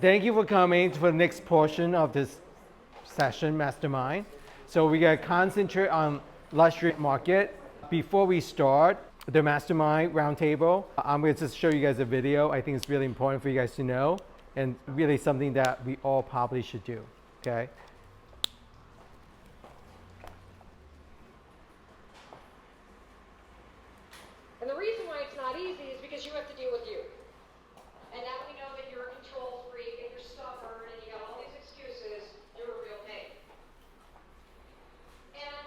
Thank you for coming for the next portion of this session, Mastermind. So we got to concentrate on luxury market. Before we start the Mastermind roundtable, I'm going to just show you guys a video. I think it's really important for you guys to know, and really something that we all probably should do, okay? And the reason why it's not easy is because you have to deal with you. And now we know that you're a control freak and you're stubborn and you got all these excuses, you're a real pain. And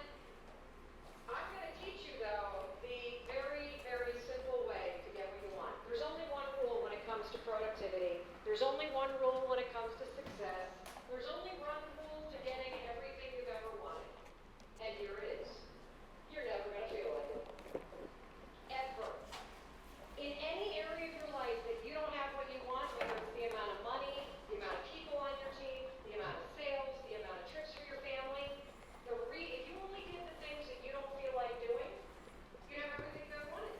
I'm going to teach you, though, the very, very simple way to get what you want. There's only one rule when it comes to productivity. There's only one rule when it comes to success. There's only one rule to getting everything you've ever wanted. And here it is. You're never going to feel like it. Ever. In any area of your life that you don't have what you want, whether it's the amount of money, the amount of people on your team, the amount of sales, the amount of trips for your family, if you only did the things that you don't feel like doing, you have everything you ever wanted.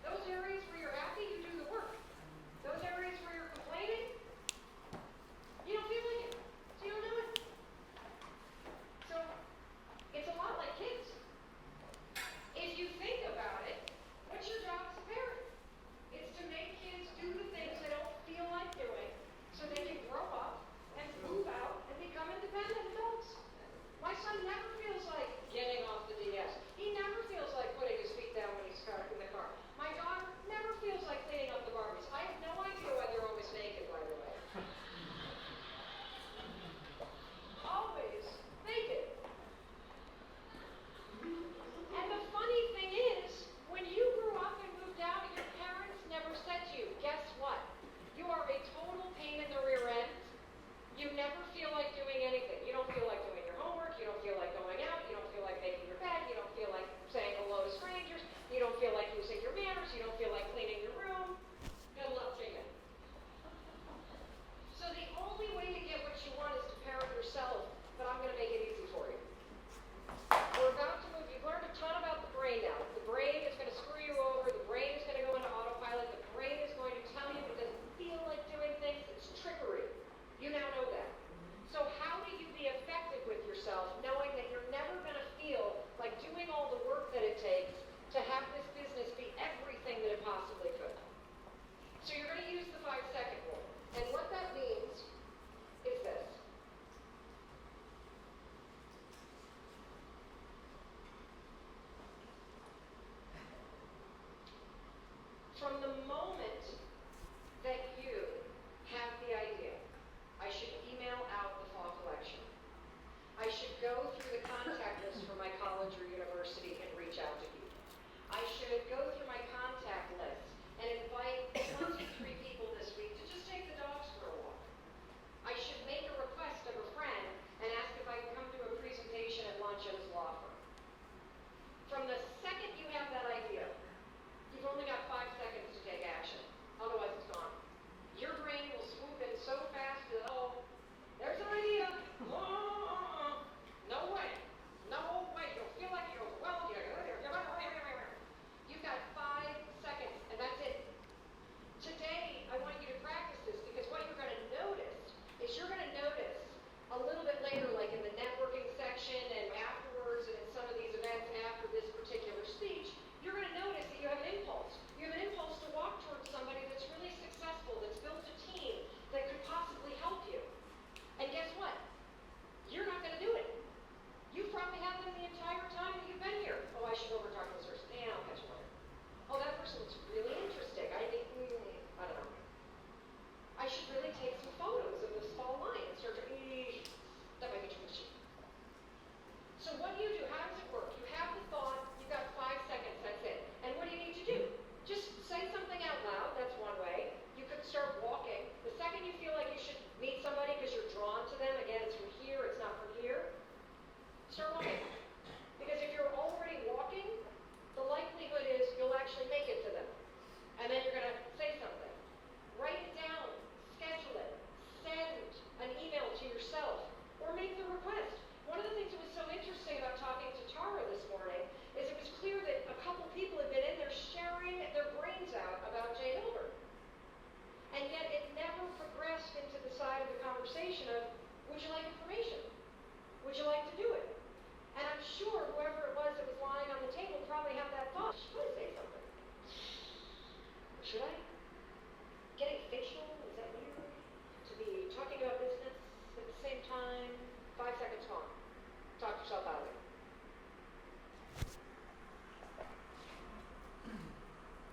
Those areas where you're happy, you do the work. Those areas where you're complaining, you don't feel like it. So you don't do it. So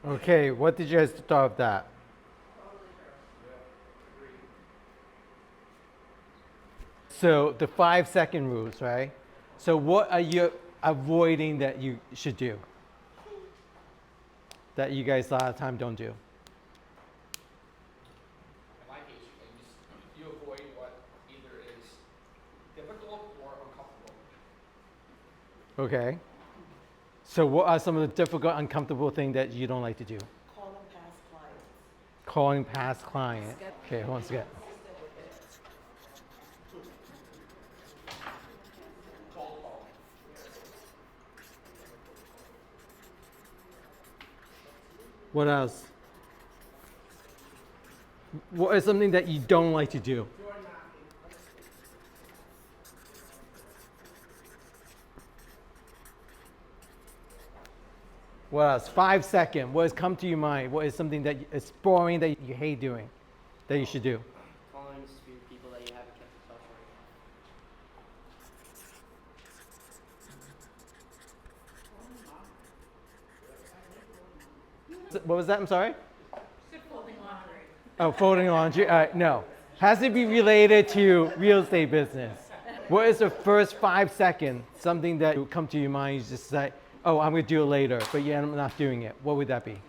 Okay, what did you guys thought of that? So the 5 second rules, right? So what are you avoiding that you should do? That you guys a lot of time don't do? In my case, you avoid what either is difficult or uncomfortable. Okay. So what are some of the difficult, uncomfortable things that you don't like to do? Calling past clients. Calling past client. Okay, hold on a second. Cold call. What else? What is something that you don't like to do? What else? 5 second. What has come to your mind? What is something that is boring that you hate doing that you should do? Calling to people that you haven't kept in touch with. What was that? I'm sorry? Oh, folding laundry. No. Has to be related to real estate business. What is the first 5 seconds? Something that will come to your mind, you just say, oh, I'm going to do it later, but yeah, I'm not doing it. What would that be?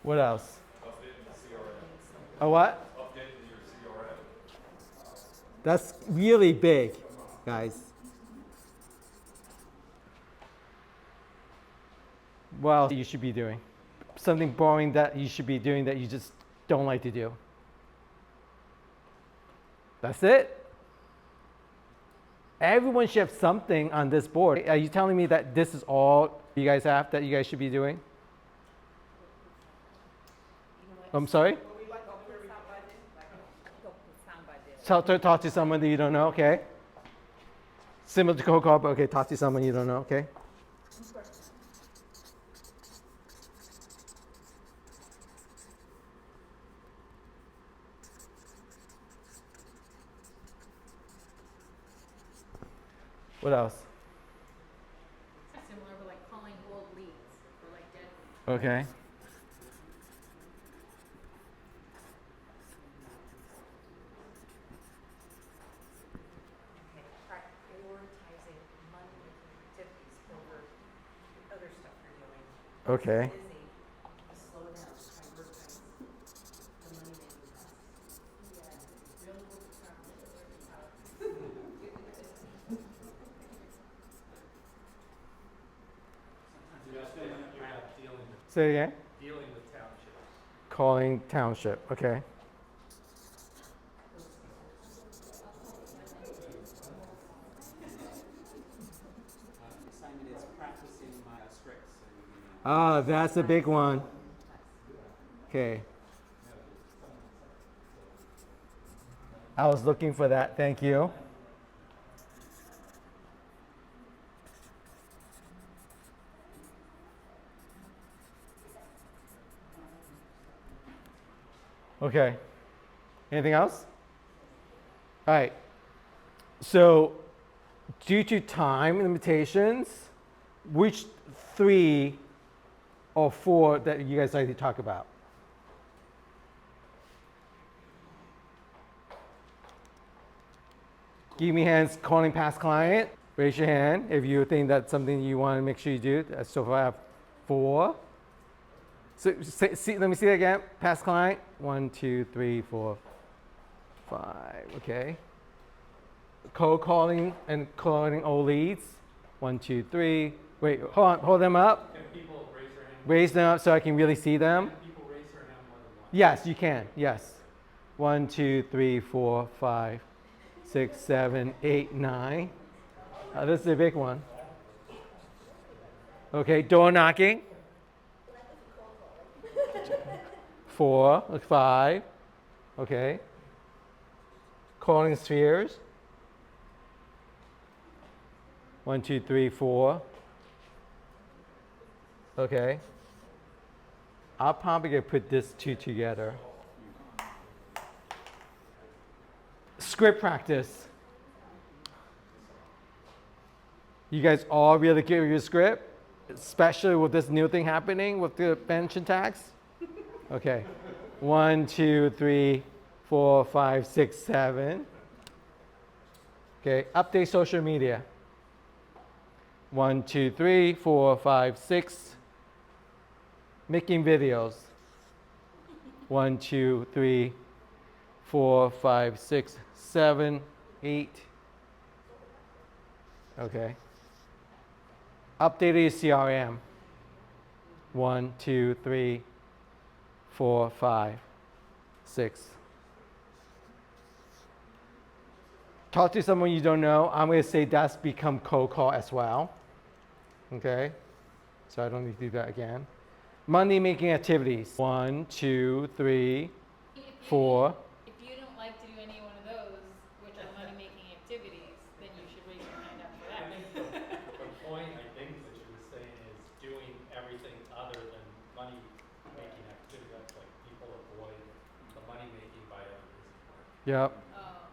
What else? A what? That's really big, guys. What else you should be doing? Something boring that you should be doing that you just don't like to do. That's it? Everyone should have something on this board. Are you telling me that this is all you guys have that you guys should be doing? I'm sorry? Talk to someone that you don't know, okay? Similar to cold call, but okay, talk to someone you don't know, okay? What else? Similar, but like calling old leads or like dead leads. Okay. Prioritizing money-making activities over other stuff you're doing. Okay. Busy, slow down, prioritize the money-making tasks. Say it again. Dealing with townships. Calling township, okay. Assignment is practicing my scripts. Ah, that's a big one. Okay. I was looking for that, thank you. Okay. Anything else? All right. So, due to time limitations, which 3 or 4 that you guys like to talk about? Give me hands calling past client. Raise your hand if you think that's something you want to make sure you do. So far I have 4. So let me see that again. Past client. 1, 2, 3, 4, 5. Okay. Cold calling and calling old leads. 1, 2, 3. Wait, hold them up. Can people raise their hand? Raise them up so I can really see them. Can people raise their hand more than once? Yes, you can. Yes. 1, 2, 3, 4, 5, 6, 7, 8, 9. This is a big one. Okay, door knocking. 4, 5. Okay. Calling spheres. 1, 2, 3, 4. Okay. I'll probably gonna put this two together. Script practice. You guys all really good with your script? Especially with this new thing happening with the pension tax? Okay. 1, 2, 3, 4, 5, 6, 7. Okay, update social media. 1, 2, 3, 4, 5, 6. Making videos. 1, 2, 3, 4, 5, 6, 7, 8. Okay. Updated CRM. 1, 2, 3, 4, 5, 6. Talk to someone you don't know. I'm going to say that's become cold call as well. Okay. So I don't need to do that again. Money making activities. 1, 2, 3, If you 4. don't- If you don't like to do any one of those, which are money-making activities, then you should raise your hand up for I that. think the point, I think that she was saying is doing everything other than money-making activity. That's like people avoid the money-making by other reasons. Yep. Oh,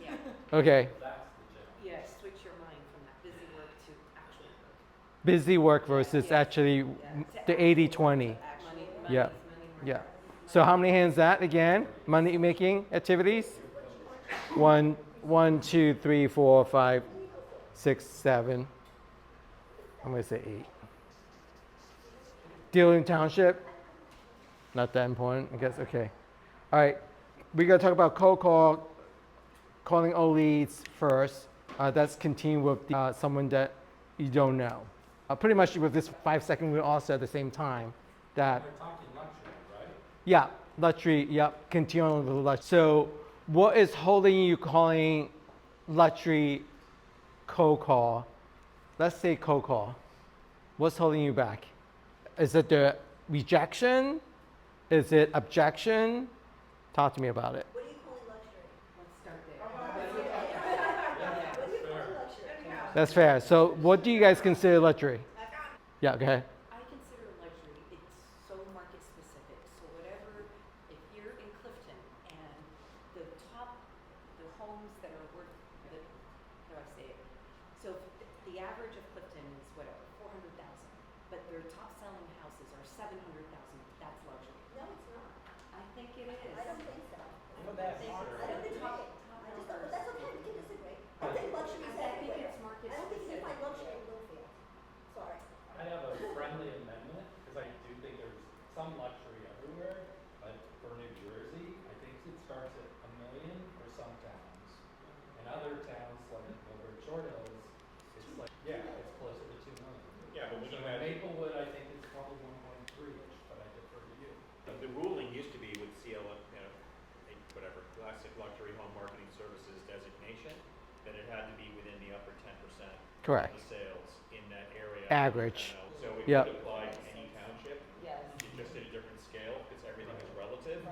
Yeah, Okay. That's the gist. yeah, switch your mind from that busy work to actual work. Busy work versus Yeah. actually Yeah. the 80-20. Money, Yeah. money is money. Yeah. So how many hands that again? Money making activities? 1, 1, 2, 3, 4, 5, 6, 7. I'm going to say 8. Dealing township? Not that important, I guess. Okay. All right. We're going to talk about cold call, calling old leads first. That's continue with someone that you don't know. Pretty much with this 5-second, we all said at the same time that We're talking luxury, right? yeah, luxury, yep, continue on with luxury. So what is holding you calling luxury cold call? Let's say cold call. What's holding you back? Is it the rejection? Is it objection? Talk to me about it. What do you call luxury? Let's start there. What do you call luxury? That's fair. So what do you guys consider luxury? Yeah, go ahead. I consider luxury, it's so market specific, so whatever, if you're in Clifton and the homes that are worth, how do I say it? So if the average of Clifton is whatever, 400,000, but their top selling houses are 700,000, that's luxury. No, it's not. I think it is. I don't think so. Well, that's I think true. I don't think top, it. top I just, numbers. but that's okay, we can disagree. I think luxury is I think everywhere. it's market I don't think you can find specific. luxury in Bloomfield. Sorry. I have a friendly amendment, because I do think there's some luxury everywhere, but for New Jersey, I think it starts at $1 million for some towns. In other towns, like Millburn Short Hills, it's like, yeah, it's closer to 2 million. Yeah, but when So you add, Maplewood, I think it's probably 1.3-ish, but I defer to you. the ruling used to be with whatever, classic luxury home marketing services designation, that it had to be within the upper 10% Correct. of the sales in that area. Average. So it Yep. would apply to any township, Yes. just at a different scale, because everything is relative.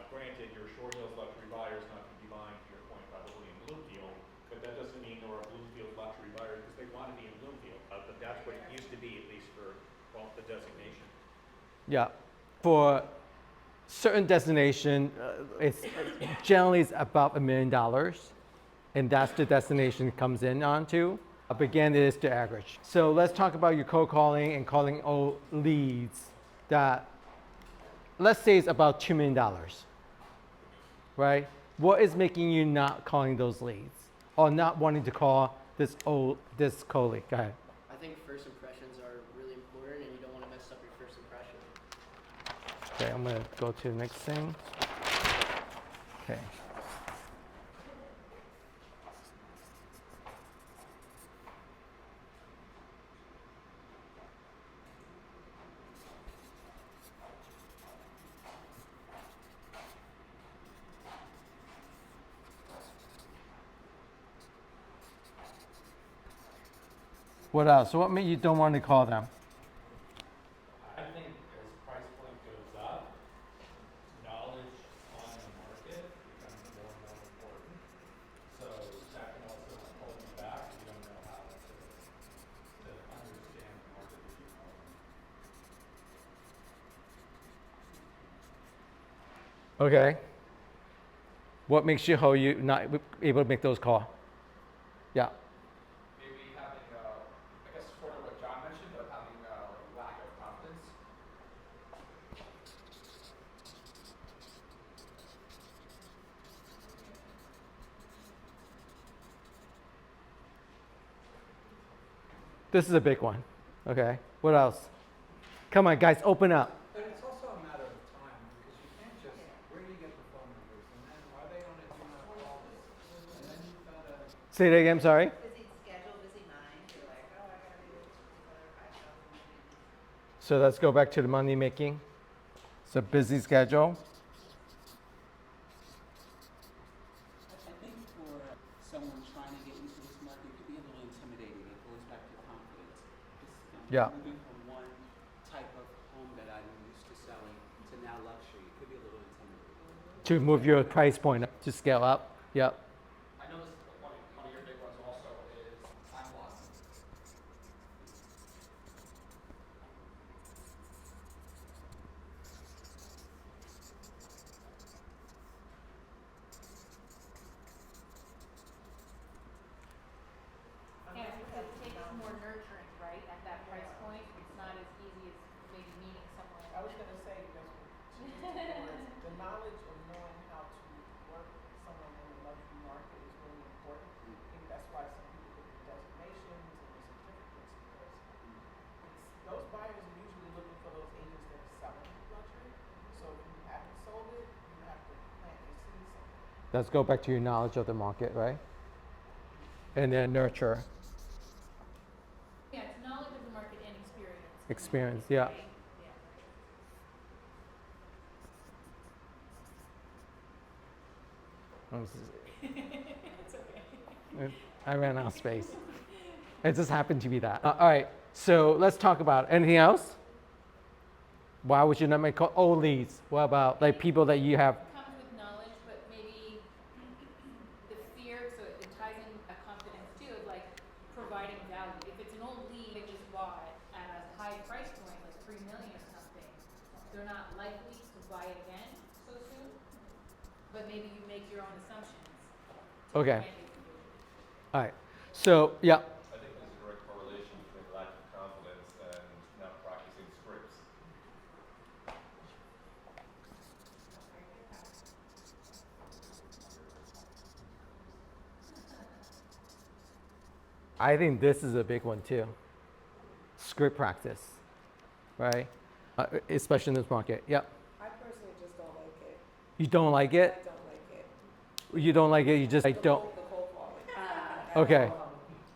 Granted, your Short Hills luxury buyer is not going to be buying, to your point, probably in Bloomfield, but that doesn't mean they're a Bloomfield luxury buyer, because they want to be in Bloomfield. But that's what it used to be, at least for, well, the designation. Yeah. For certain destination, it's generally it's about $1 million, and that's the destination it comes in onto. But again, it is the average. So let's talk about your cold calling and calling old leads that, let's say it's about $2 million, right? What is making you not calling those leads or not wanting to call this cold lead? Go ahead. I think first impressions are really important, and you don't want to mess up your first impression. Okay, I'm gonna go to the next thing. Okay. What else? What made you don't want to call them? I think as price point goes up, knowledge on the market becomes more and more important. So that can also Okay. What makes you not able to make those calls? Yeah. Maybe having, I guess sort of what John mentioned, but having lack of confidence. This is a big one. Okay. What else? Come on, guys, open up. But it's also a matter of time, because you can't just, where do you get the phone numbers? And then are they on a do not call list? And then you've gotta, Say that again, sorry. Busy schedule, busy mind, you're like, oh, I gotta do this particular 5,000 meetings. So let's go back to the money making. It's a busy schedule. I think for someone trying to get into this market, it could be a little intimidating. It goes back to confidence. Just, Yeah. moving from one type of home that I'm used to selling to now luxury, it could be a little intimidating. To move your price point up, to scale up. Yep. I know this is one of your big ones also is time blocking. Yeah, because it takes more nurturing, right, at that price point, it's not as easy as maybe meeting someone. I was gonna say, the knowledge of knowing how to work someone in the luxury market is really important. I think that's why some people get the designations and the certificates, because those buyers are usually looking for those agents that are selling luxury. So if you haven't sold it, you have to plant your seeds somewhere. Let's go back to your knowledge of the market, right? And then nurture. Yeah, it's knowledge of the market and experience. Experience, yeah. Right? It's okay. I ran out of space. It just happened to be that. All right, so let's talk about anything else. Why would you not make call? Oh, leads. What about like people that you have? Comes with knowledge, but maybe the fear, so it ties in a confidence too, of like providing value. If it's an old lead that just bought at a high price point, like 3 million or something, they're not likely to buy again so soon. But maybe you make your own assumptions. to Okay. prevent you from doing it. All right. So yeah. I think there's a direct correlation between lack of confidence and not practicing scripts. I think this is a big one too. Script practice, right? Especially in this market. Yep. I personally just don't like it. You don't like I it? don't like it. You don't like it? You just like don't. The cold calling. Okay.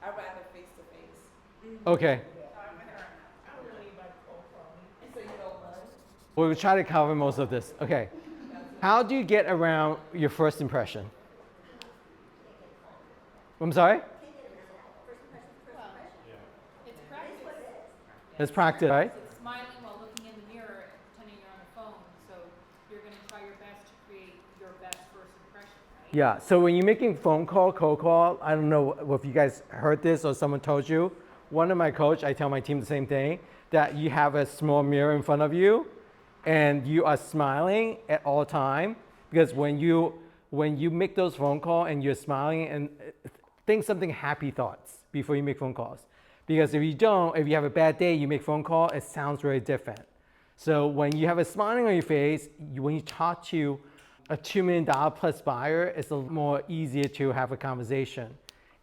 I'd rather face to face. Okay. I don't really like cold calling. So you don't mind? We'll try to cover most of this. Okay. How do you get around your first impression? I'm sorry? Well, it's practice. It's practice, right? It's smiling while looking in the mirror, pretending you're on the phone. So you're going to try your best to create your best first impression, right? Yeah. So when you're making phone call, cold call, I don't know if you guys heard this or someone told you. One of my coach, I tell my team the same thing, that you have a small mirror in front of you and you are smiling at all time, because when you make those phone calls and you're smiling, and think something happy thoughts before you make phone calls. Because if you don't, if you have a bad day, you make phone call, it sounds very different. So when you have a smiling on your face, when you talk to a $2 million plus buyer, it's a little more easier to have a conversation.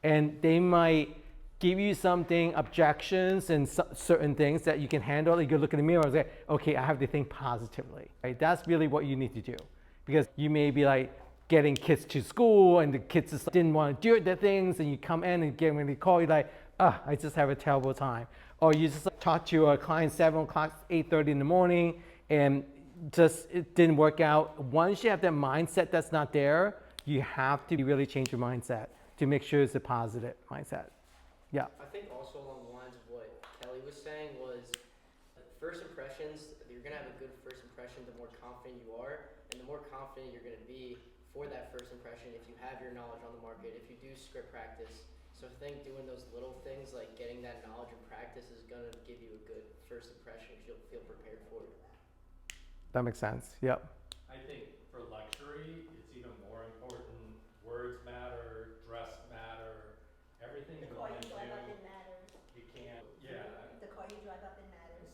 And they might give you something, objections and certain things that you can handle. You can look in the mirror and say, okay, I have to think positively. Right? That's really what you need to do. Because you may be like getting kids to school and the kids just didn't want to do their things, and you come in and get when they call you like, I just have a terrible time. Or you just talk to a client 7 o'clock, 8:30 in the morning, and just it didn't work out. Once you have that mindset that's not there, you have to really change your mindset to make sure it's a positive mindset. Yeah. I think also along the lines of what Kelly was saying was first impressions, you're going to have a good first impression the more confident you are, and the more confident you're going to be for that first impression if you have your knowledge on the market, if you do script practice. So I think doing those little things like getting that knowledge and practice is going to give you a good first impression because you'll feel prepared for it. That makes sense. Yep. I think for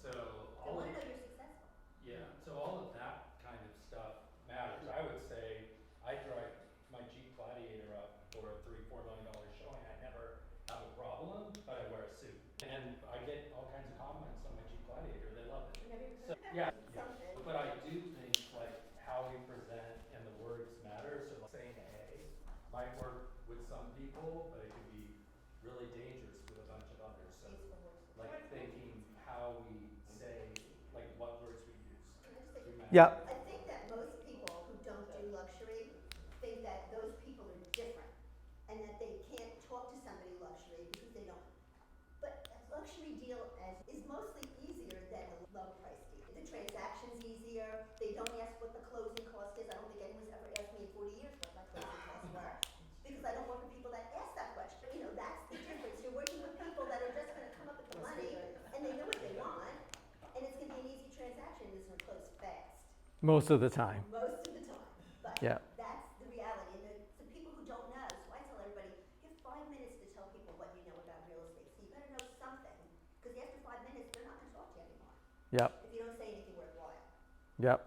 So They all wanna of, know you're successful. yeah, so all of that kind of stuff matters. I would say I drive my Jeep Gladiator up for a $3-4 million showing. I never have a problem, but I wear a suit. And I get all kinds of compliments on my Jeep Gladiator. They love it. So, yeah, yeah. Something. But I do think like how we present and the words matter. So like saying A might work with some people, but it could be really dangerous with a bunch of others. So like thinking how we say, like what words we use. do matter. Yeah. I think that most people who don't do luxury think that those people are different and that they can't talk to somebody luxury because they don't. But a luxury deal is mostly easier than a low price deal. The transaction's easier, they don't ask what the closing cost is. I don't think anyone's ever asked me in 40 years what my closing costs were because I don't work with people that ask that question. You know, that's the difference. You're working with people that are just gonna come up with the money and they know what they want and it's gonna be an easy transaction and it's gonna close fast. Most of the time. Most of the time, but Yeah. that's the reality. And the people who don't know, so I tell everybody, give 5 minutes to tell people what you know about real estate. So you better know something, because after 5 minutes, they're not gonna talk to you anymore, Yep. if you don't say anything worthwhile. Yep.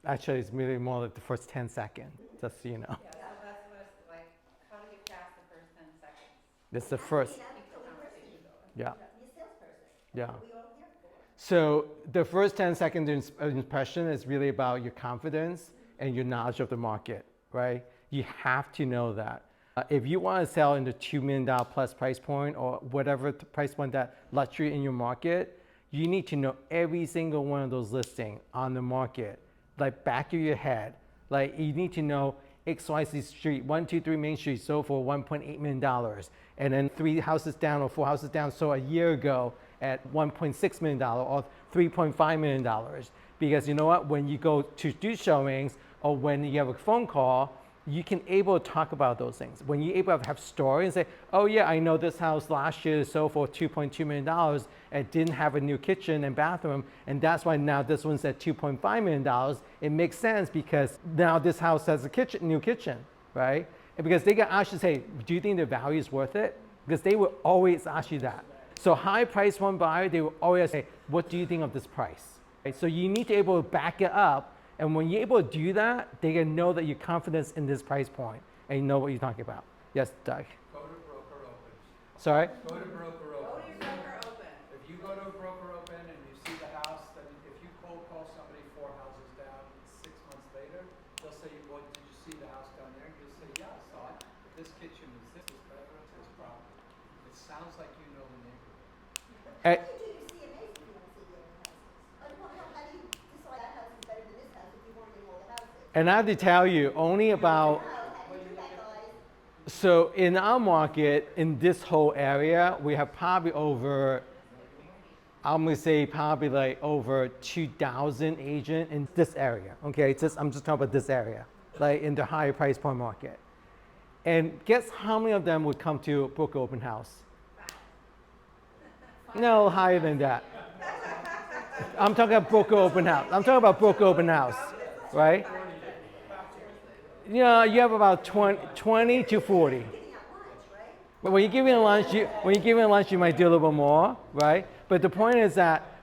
Actually, it's really more like the first 10 seconds, just so you know. Yeah, so that's what it's like, how to get past the first 10 seconds. It's the That's first. being a Keep the Kelly person. conversation going. Yeah. You're a salesperson. Yeah. That's what we all here for. So the first 10-second impression is really about your confidence and your knowledge of the market, right? You have to know that. If you want to sell in the $2 million plus price point or whatever the price point that luxury in your market, you need to know every single one of those listings on the market, like back of your head. Like you need to know XYZ Street, 123 Main Street sold for $1.8 million. And then 3 houses down or 4 houses down sold a year ago at $1.6 million or $3.5 million. Because you know what, when you go to do showings or when you have a phone call, you can able to talk about those things. When you're able to have story and say, oh yeah, I know this house last year sold for $2.2 million and didn't have a new kitchen and bathroom, and that's why now this one's at $2.5 million. It makes sense because now this house has a kitchen, new kitchen, right? And because they can actually say, do you think the value is worth it? Because they will always ask you that. So high price one buyer, they will always say, what do you think of this price? Right? So you need to be able to back it up. And when you're able to do that, they can know that you're confident in this price point and you know what you're talking about. Yes, Doug. Go to broker open. Sorry? Go to broker open. Go to your broker open. If you go to a broker open and you see the house, then if you cold call somebody 4 houses down 6 months later, they'll say, well, did you see the house down there? You'll say, yeah, I saw it. But this kitchen is this, this bedroom, this problem. It sounds like you know the neighborhood. Eh, How do you do your CMAs if you don't see the other houses? How do you decide that house is better than this house if you weren't in all the houses? And I have to tell you, only about, How do you do that, guys? so in our market, in this whole area, we have probably over, I'm gonna say probably like over 2,000 agents in this area, okay? I'm just talking about this area, like in the higher price point market. And guess how many of them would come to a broker open house? No, higher than that. I'm talking about broker open house. I'm talking about broker open house, right? Yeah, you have about 20 to 40. Giving out lunch, right? But when you're giving lunch, you might do a little bit more, right? But the point is that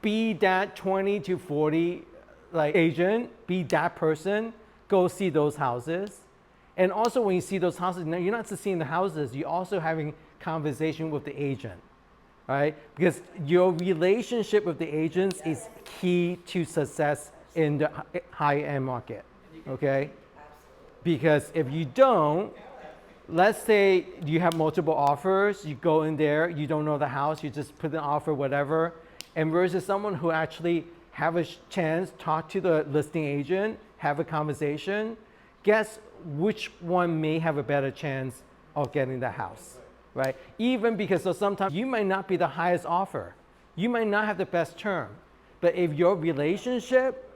be that 20 to 40 like agent, be that person, go see those houses. And also when you see those houses, now you're not just seeing the houses, you're also having conversation with the agent, right? Because your relationship with the agents is key to success in the high-end market, okay? Because if you don't, let's say you have multiple offers, you go in there, you don't know the house, you just put an offer, whatever, and versus someone who actually have a chance, talk to the listing agent, have a conversation, guess which one may have a better chance of getting the house, right? Even because so sometimes you might not be the highest offer. You might not have the best term. But if your relationship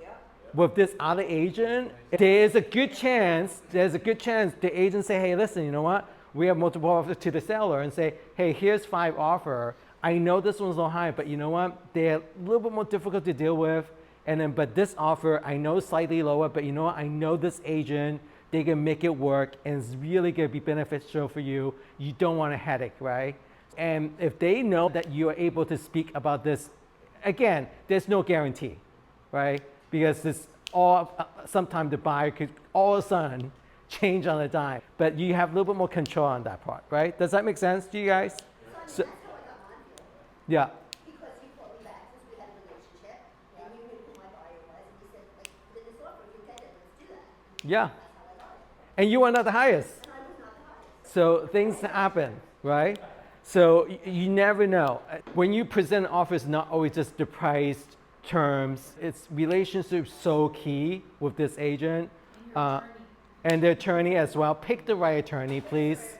with this other agent, there's a good chance the agent say, hey, listen, you know what? We have multiple offers to the seller and say, hey, here's 5 offer. I know this one's a little high, but you know what? They're a little bit more difficult to deal with. And then, but this offer, I know slightly lower, but you know what? I know this agent, they can make it work and it's really gonna be beneficial for you. You don't want a headache, right? And if they know that you are able to speak about this again, there's no guarantee, right? Because this all, sometimes the buyer could all of a sudden change on a dime, but you have a little bit more control on that part, right? Does that make sense to you guys? So, I mean, So- that's how I got mine for. Yeah. Because you called me back since we had a relationship, and you knew who my buyer was, and you said, like, put in this offer, if you get it, let's do that. Yeah. That's how I got it. And you are not the highest. And I was not the highest. So things happen, right? So you never know. When you present offers, not always just the price, terms. It's relationships so key with this agent. And the attorney as well. Pick the right attorney, please.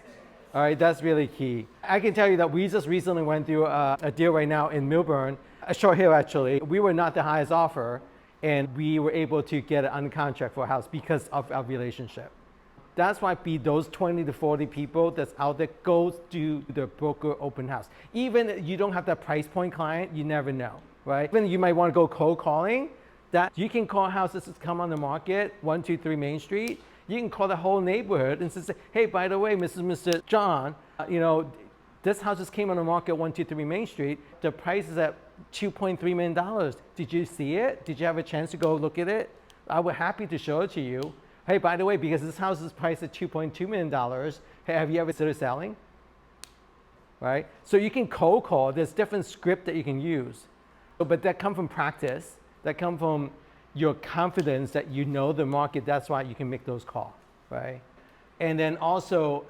All right, that's really key. I can tell you that we just recently went through a deal right now in Milburn, Short Hill actually. We were not the highest offer, and we were able to get it under contract for a house because of our relationship. That's why be those 20 to 40 people that's out there, go to the broker open house. Even if you don't have that price point client, you never know, right? Even you might want to go cold calling, that you can call houses that come on the market, 123 Main Street. You can call the whole neighborhood and say, hey, by the way, Mrs. and Mr. John, you know, this house just came on the market, 123 Main Street. The price is at $2.3 million. Did you see it? Did you have a chance to go look at it? I would happy to show it to you. Hey, by the way, because this house is priced at $2.2 million, hey, have you ever considered selling? Right? So you can cold call. There's different script that you can use. But that come from practice. That come from your confidence that you know the market. That's why you can make those calls, right? And then also,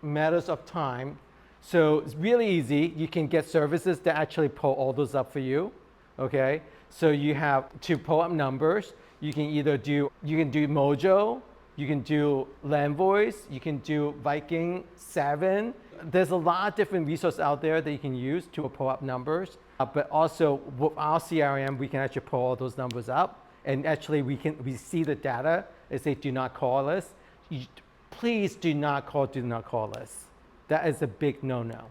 matters of time. So it's really easy. You can get services that actually pull all those up for you, okay? So you have to pull up numbers. You can either do, Mojo, you can do Landvoice, you can do Viking 7. There's a lot of different resources out there that you can use to pull up numbers. But also with our CRM, we can actually pull all those numbers up. And actually we see the data. They say, do not call us. Please do not call us. That is a big no-no.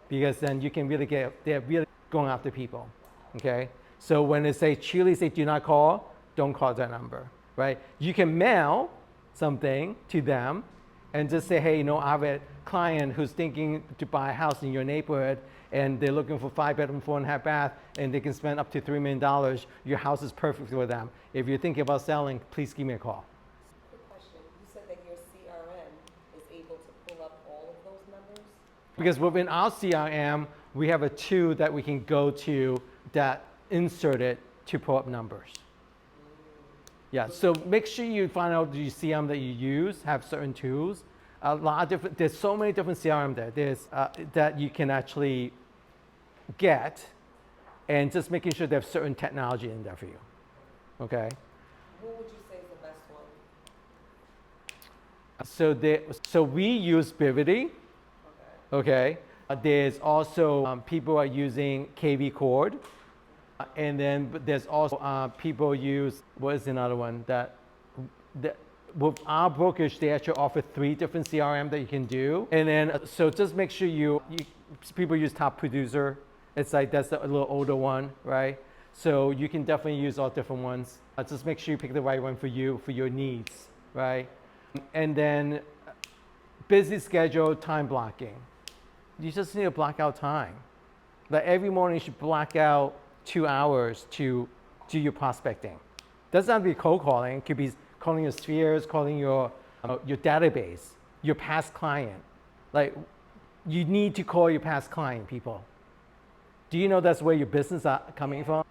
Because then you can really they're really going after people, okay? So when they say, truly say, do not call, don't call that number, right? You can mail something to them and just say, hey, you know, I have a client who's thinking to buy a house in your neighborhood and they're looking for 5-bedroom, 4.5 bath, and they can spend up to $3 million. Your house is perfect for them. If you're thinking about selling, please give me a call. Quick question, you said that your CRM is able to pull up all of those numbers? Because within our CRM, we have a tool that we can go to that insert it to pull up numbers. Yeah, so make sure you find out the CRM that you use, have certain tools. A lot of different, there's so many different CRM there. There's that you can actually get, and just making sure they have certain technology in there for you, okay? What would you say is the best one? So we use Bivity, okay? There's also people are using KV Cord. And then there's also people use, what is another one? That with our brokerage, they actually offer 3 different CRM that you can do. And then, so just make sure people use Top Producer. It's like, that's a little older one, right? So you can definitely use all different ones. Just make sure you pick the right one for you, for your needs, right? And then busy schedule, time blocking. You just need to block out time. Like every morning you should block out 2 hours to do your prospecting. Doesn't have to be cold calling. It could be calling your spheres, calling your database, your past client. Like, you need to call your past client, people. Do you know that's where your business are coming from?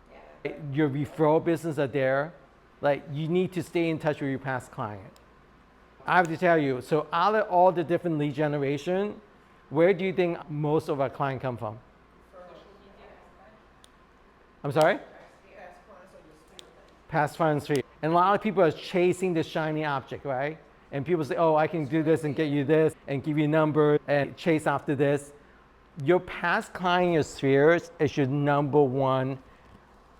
Yeah. Your referral business are there. Like, you need to stay in touch with your past client. I have to tell you, so out of all the different lead generation, where do you think most of our clients come from? I'm sorry? Past clients for you. And a lot of people are chasing the shiny object, right? And people say, oh, I can do this and get you this and give you a number and chase after this. Your past client, your spheres, is your #1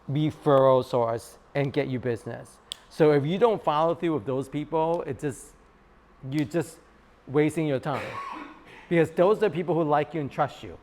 referral source and get you business. So if you don't follow through with those people, you're just wasting your time. Because those are people who like you and trust you.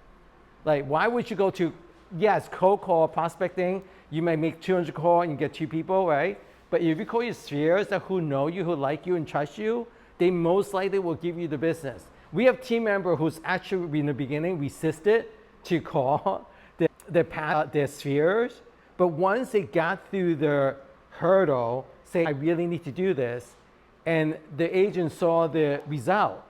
Like, why would you go to, yes, cold call prospecting, you may make 200 calls and you get 2 people, right? But if you call your spheres that who know you, who like you and trust you, they most likely will give you the business. We have team member who's actually in the beginning resisted to call they pass their spheres, but once they got through the hurdle, say, I really need to do this, and the agent saw the result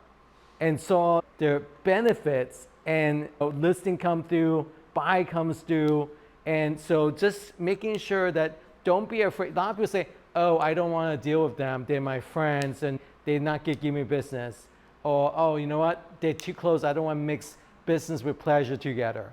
and saw the benefits and listing come through, buy comes through, and so just making sure that don't be afraid. A lot of people say, oh, I don't want to deal with them. They're my friends and they're not going to give me business. Or, oh, you know what? They're too close. I don't want to mix business with pleasure together.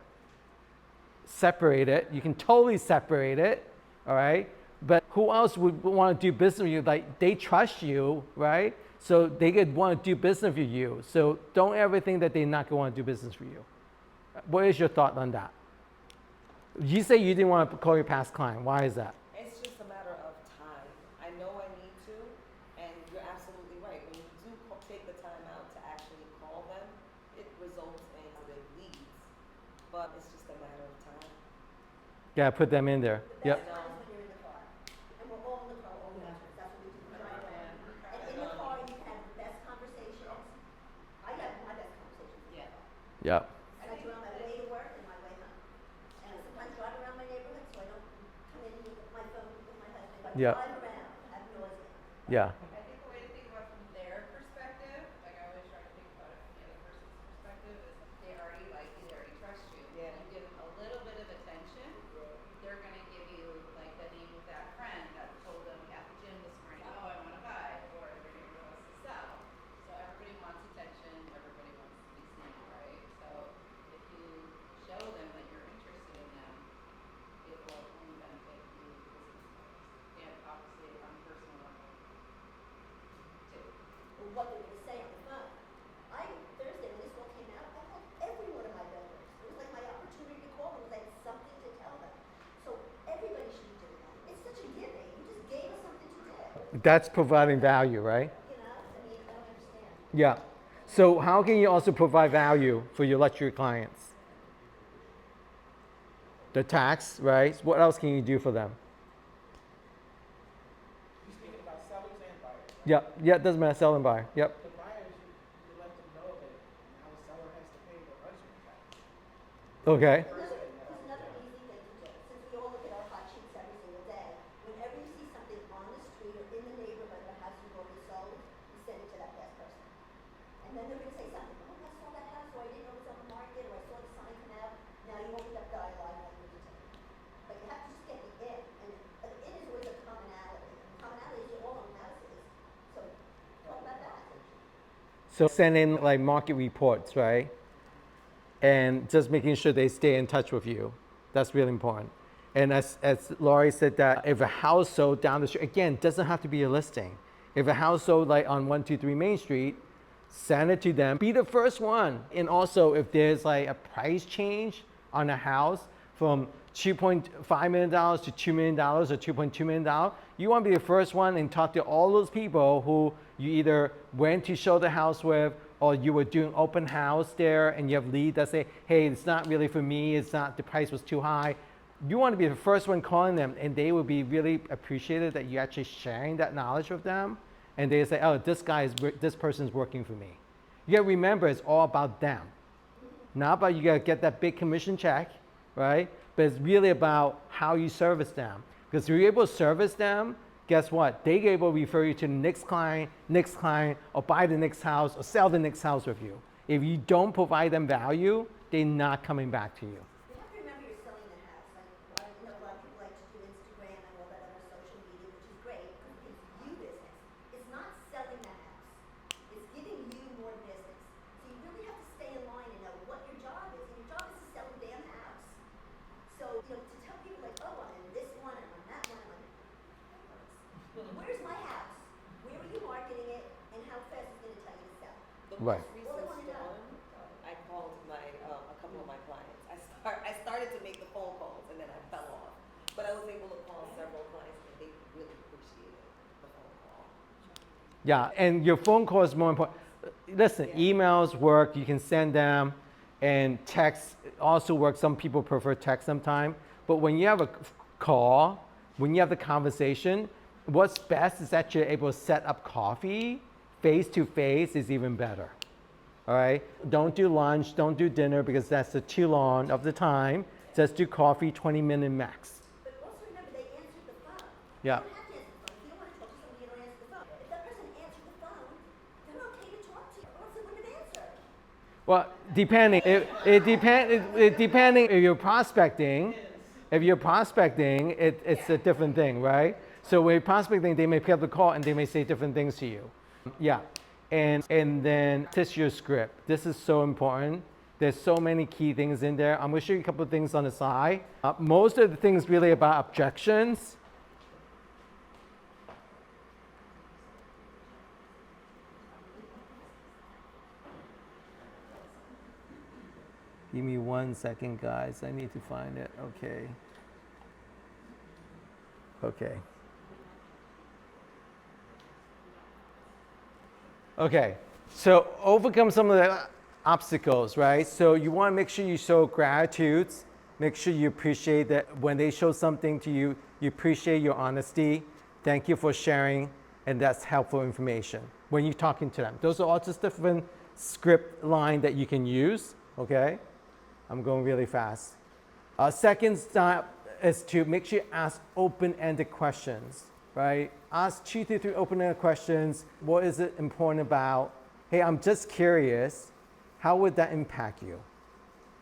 Separate it. You can totally separate it, all right? But who else would want to do business with you? Like, they trust you, right? So they could want to do business with you. So don't ever think that they're not going to want to do business with you. What is your thought on that? You say you didn't want to call your past client. Why is that? It's just a matter of time. I know I need to, and you're absolutely right. When you do take the time out to actually call them, it results in the leads. But it's just a matter of time. Yeah, put them in there. The Yep. best time is when you're in the car. And we're all in the car all the time. That's what we do. We drive around. And in the car, you can have the best conversations. I have my best conversations in the car. Yep. And I do it on my way to work and my way home. And I sometimes drive around my neighborhood so I don't come in with my phone with my husband. But Yep. drive around, have noise. Yeah. I think the way to think about it from their perspective, like I always try to think about it from the other person's perspective, is they already like you, they already trust you. Yeah. You give them a little bit of attention, they're gonna give you like the name of that friend that told them at the gym this morning, oh, I wanna buy, or their neighbor wants to sell. So everybody wants attention, everybody wants to be seen, right? So if you show them that you're interested in them, it will only benefit you business-wise. And obviously on a personal level too. Or what they're gonna say on the phone. Thursday when this all came out, I called every one of my builders. It was like my opportunity to call them, because I had something to tell them. So everybody should be doing that. It's such a giving. You just gave us something to do. That's providing value, right? You know, I mean, I don't understand. Yeah. So how can you also provide value for your luxury clients? The tax, right? What else can you do for them? You're speaking about sellers and buyers. Yep. Yeah, it doesn't matter, sell and buy. Yep. The buyers, you let them know that now the seller has to pay the luxury tax. Okay. Here's another easy thing to do. Since we all look at our hot sheets every single day, whenever you see something on the street or in the neighborhood of a house you've already sold, you send it to that best person. And then they're gonna say something, oh, I saw that house, or I didn't know it was on the market, or I saw the sign come out. Now you open up dialogue like we do. But you have to just get the in, and the in is always a commonality. And commonality is you all own houses, so talk about that. So send in like market reports, right? And just making sure they stay in touch with you. That's really important. And as Laurie said, that if a house sold down the street, again, doesn't have to be a listing. If a house sold like on 123 Main Street, send it to them. Be the first one. And also, if there's like a price change on a house from $2.5 million to $2 million or $2.2 million, you want to be the first one and talk to all those people who you either went to show the house with, or you were doing open house there and you have leads that say, hey, it's not really for me, it's not, the price was too high. You want to be the first one calling them, and they will be really appreciated that you actually sharing that knowledge with them. And they say, oh, this person's working for me. You gotta remember, it's all about them. Not about you gotta get that big commission check, right? But it's really about how you service them. Because if you're able to service them, guess what? They're able to refer you to the next client, or buy the next house, or sell the next house with you. If you don't provide them value, they're not coming back to you. You have to remember you're selling the house. Like, I know a lot of people like to do Instagram and all that other social media, which is great, because it gives you business. It's not selling the house. It's giving you more business. So you really have to stay in line and know what your job is. And your job is to sell the damn house. So, you know, to tell people like, oh, I'm in this one, and I'm on that one, I'm like, where's my house? Where are you marketing it? And how fast is it going to tell you to sell? The Right. most Well, they recent wanna know. storm, I called a couple of my clients. I started to make the phone calls and then I fell off. But I was able to call several clients and they really appreciated the phone call. Yeah, and your phone call is more important. Listen, emails work, you can send them, and text also works. Some people prefer text sometimes. But when you have a call, when you have the conversation, what's best is that you're able to set up coffee. Face to face is even better. All right? Don't do lunch, don't do dinner, because that's too long of the time. Just do coffee, 20-minute max. But also remember, they answered the phone. Yeah. You don't have to answer the phone. If you don't want to talk to somebody, you don't answer the phone. If that person answered the phone, they're okay to talk to you, or else they wouldn't have answered. Well, depending. It depending if you're prospecting. If you're prospecting, it's a different thing, right? So when you're prospecting, they may pick up the call and they may say different things to you. Yeah. And then test your script. This is so important. There's so many key things in there. I'm going to show you a couple of things on the side. Most of the things really about objections. Give me 1 second, guys. I need to find it. Okay. Okay. Okay. So overcome some of the obstacles, right? So you want to make sure you show gratitude. Make sure you appreciate that when they show something to you, you appreciate your honesty. Thank you for sharing, and that's helpful information when you're talking to them. Those are all just different script line that you can use, okay? I'm going really fast. Second step is to make sure you ask open-ended questions, right? Ask 2 to 3 open-ended questions. What is it important about? Hey, I'm just curious. How would that impact you?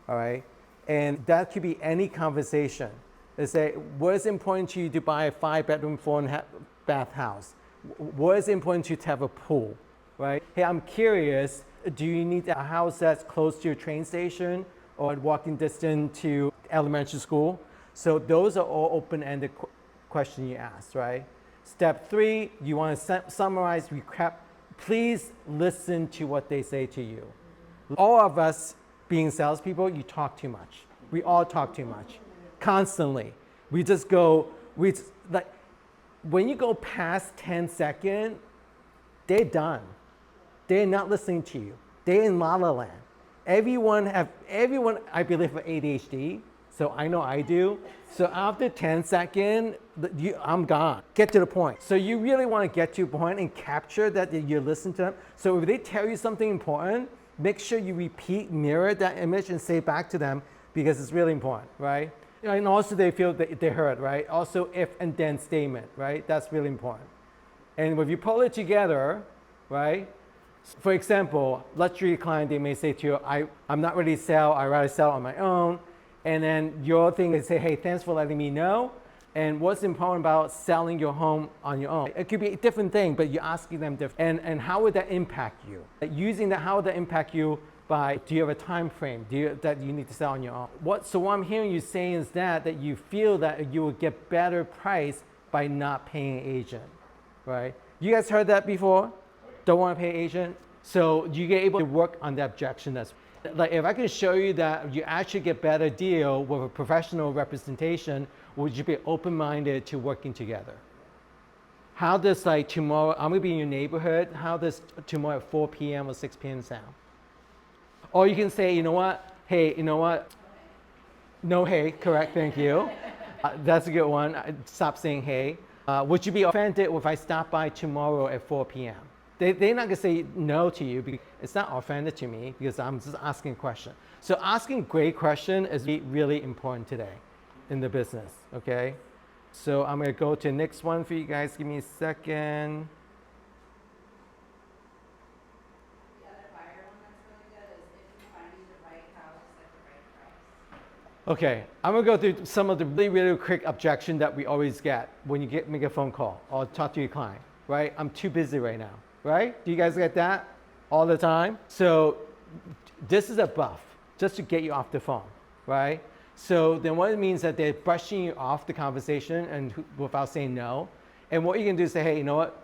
All right? And that could be any conversation. They say, what is important to you to buy a 5-bedroom, 4-bath house? What is important to you to have a pool, right? Hey, I'm curious, do you need a house that's close to your train station or walking distance to elementary school? So those are all open-ended questions you ask, right? Step 3, you want to summarize, recap. Please listen to what they say to you. All of us being salespeople, you talk too much. We all talk too much, constantly. We just go, like, when you go past 10 seconds, they're done. They're not listening to you. They're in la la land. Everyone, I believe, have ADHD, so I know I do. So after 10 seconds, I'm gone. Get to the point. So you really want to get to a point and capture that you listen to them. So if they tell you something important, make sure you repeat, mirror that image and say it back to them because it's really important, right? And also they feel that they heard, right? Also if and then statement, right? That's really important. And if you pull it together, right? For example, luxury client, they may say to you, I'm not ready to sell, I'd rather sell on my own. And then your thing is say, hey, thanks for letting me know. And what's important about selling your home on your own? It could be a different thing, but you're asking them different. And how would that impact you? Using that, how would that impact you by, do you have a time frame that you need to sell on your own? So what I'm hearing you saying is that you feel that you will get better price by not paying an agent, right? You guys heard that before? Don't want to pay agent? So you get able to work on the objection. That's like, if I can show you that you actually get better deal with a professional representation, would you be open-minded to working together? How does like tomorrow, I'm gonna be in your neighborhood, how does tomorrow at 4 p.m. or 6 p.m. sound? Or you can say, you know what, hey, you know what? No hey, correct, thank you. That's a good one, stop saying hey. Would you be offended if I stop by tomorrow at 4 p.m.? They're not gonna say no to you because it's not offended to me because I'm just asking a question. So asking great question is really important today in the business, okay? So I'm gonna go to the next one for you guys. Give me a second. The other buyer one that's really good is if you find the right house at the right price. Okay, I'm gonna go through some of the really quick objection that we always get when you make a phone call or talk to your client, right? I'm too busy right now, right? Do you guys get that all the time? So this is a buff just to get you off the phone, right? So then what it means that they're brushing you off the conversation and without saying no. And what you can do is say, hey, you know what?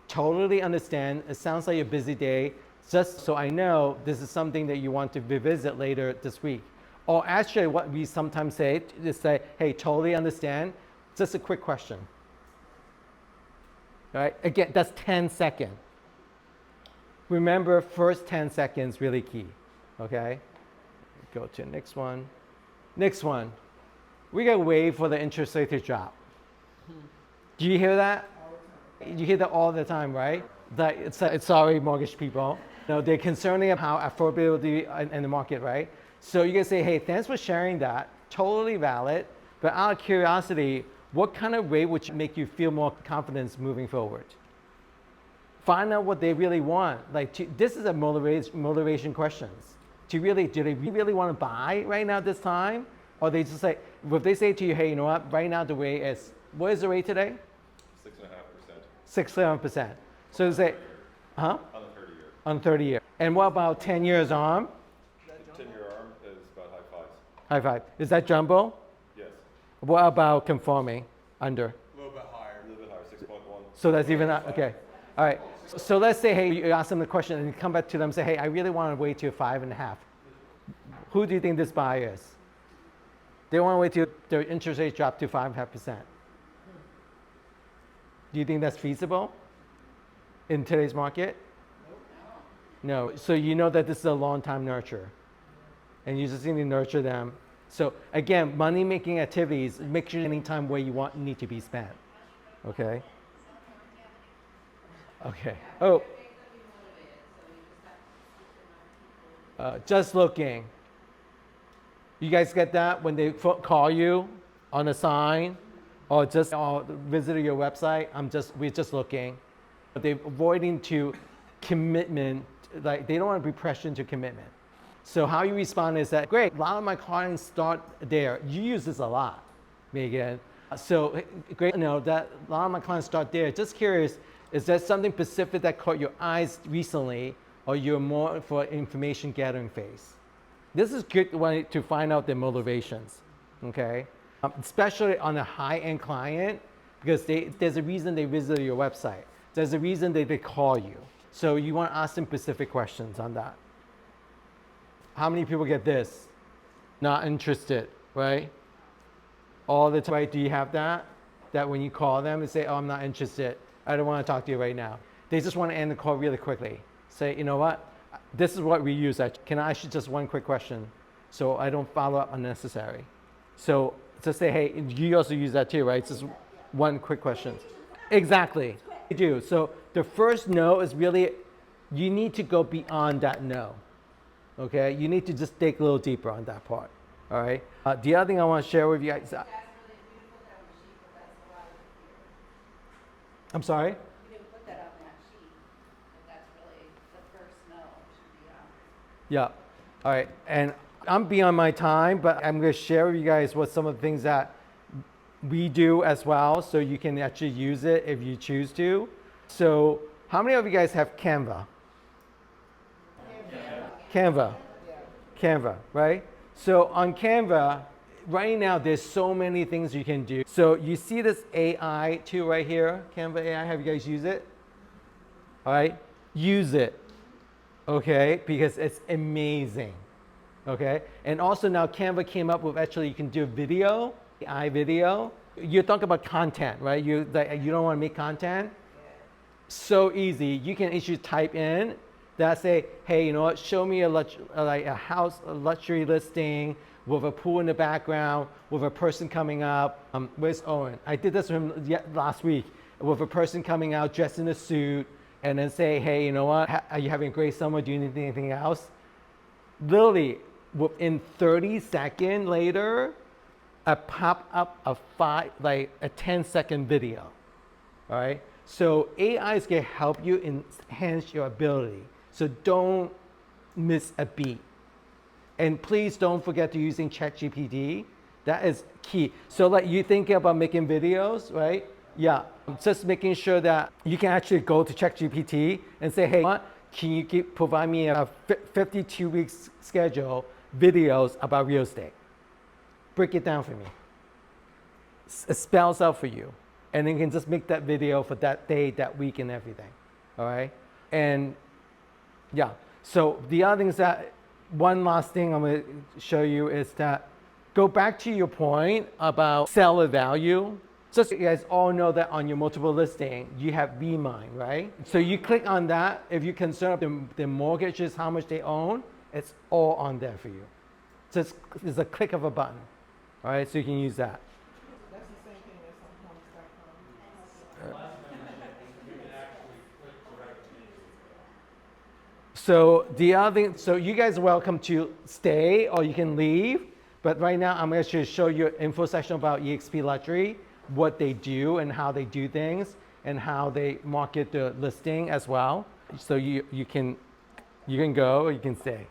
Totally understand. It sounds like a busy day. Just so I know this is something that you want to revisit later this week. Or actually what we sometimes say is say, hey, totally understand. Just a quick question. All right? Again, that's 10 seconds. Remember, first 10 seconds really key. Okay? Go to the next one. Next one, we gotta wait for the interest rate to drop. Do you hear that? You hear that all the time, right? That it's sorry, mortgage people. No, they're concerning about affordability in the market, right? So you can say, hey, thanks for sharing that. totally valid. But out of curiosity, what kind of rate would make you feel more confidence moving forward? Find out what they really want. This is a motivation questions. Do they really want to buy right now this time? Or they just say, if they say to you, hey, you know what, right now the rate is, what is the rate today? 6.5%. 6.7%. So they say, huh? On the 30 year. On 30 years. And what about 10 years arm? The 10-year arm is about high fives. High five. Is that jumbo? Yes. What about conforming? Under? A little bit higher. 6.1. So that's even, okay. All right. So let's say, hey, you ask them the question and you come back to them and say, hey, I really want to wait till 5.5. Who do you think this buy is? They want to wait till their interest rate drop to 5.5%. Do you think that's feasible in today's market? No. So you know that this is a long-time nurture. And you just need to nurture them. So again, money-making activities, make sure any time where you need to be spent. Okay? Okay. Oh. Just looking. You guys get that when they call you on a sign or just visit your website? We're just looking. But they're avoiding to commitment, like they don't want to be pressured into commitment. So how you respond is that, great, a lot of my clients start there. You use this a lot, Megan. So great to know that a lot of my clients start there. Just curious, is there something specific that caught your eyes recently, or you're more for information gathering phase? This is good to find out their motivations, okay? Especially on a high-end client, because there's a reason they visit your website. There's a reason they call you. So you want to ask them specific questions on that. How many people get this? Not interested, right? All the time, right? Do you have that? That when you call them and say, oh, I'm not interested. I don't want to talk to you right now. They just want to end the call really quickly. Say, you know what? This is what we use. Can I ask you just one quick question so I don't follow up unnecessary? So just say, hey, you also use that too, right? It's just one quick question. Exactly. You do. So the first no is really, you need to go beyond that no. Okay? You need to just dig a little deeper on that part. All right? The other thing I want to share with you guys. I'm sorry? You didn't put that on that sheet, but that's really the first no should be on. Yeah. All right. And I'm beyond my time, but I'm going to share with you guys what some of the things that we do as well, so you can actually use it if you choose to. So how many of you guys have Canva? Canva, right? So on Canva, right now, there's so many things you can do. So you see this AI tool right here, Canva AI, have you guys used it? All right, use it, okay? Because it's amazing, okay? And also now Canva came up with actually you can do video, AI video. You talk about content, right? You don't want to make content? So easy. You can actually type in that say, hey, you know what, show me a luxury listing with a pool in the background, with a person coming up. Where's Owen? I did this with him last week, with a person coming out dressed in a suit, and then say, hey, you know what, are you having a great summer? Do you need anything else? Literally, within 30 seconds later, a pop-up of a 10-second video, all right? So AI is gonna help you enhance your ability. So don't miss a beat. And please don't forget to using ChatGPT. That is key. So like you think about making videos, right? Yeah, just making sure that you can actually go to ChatGPT and say, hey, can you provide me a 52 weeks schedule videos about real estate? Break it down for me. It spells out for you. And then you can just make that video for that day, that week, and everything. All right? And yeah, so the other thing is that one last thing I'm going to show you is that go back to your point about seller value. Just so you guys all know that on your multiple listing, you have VMind, right? So you click on that. If you're concerned about the mortgages, how much they own, it's all on there for you. So it's a click of a button. All right, so you can use that. That's the same thing as on homes.com. So the other thing, so you guys are welcome to stay or you can leave. But right now, I'm going to just show you an info section about EXP Luxury, what they do and how they do things, and how they market the listing as well. So you can go or you can stay.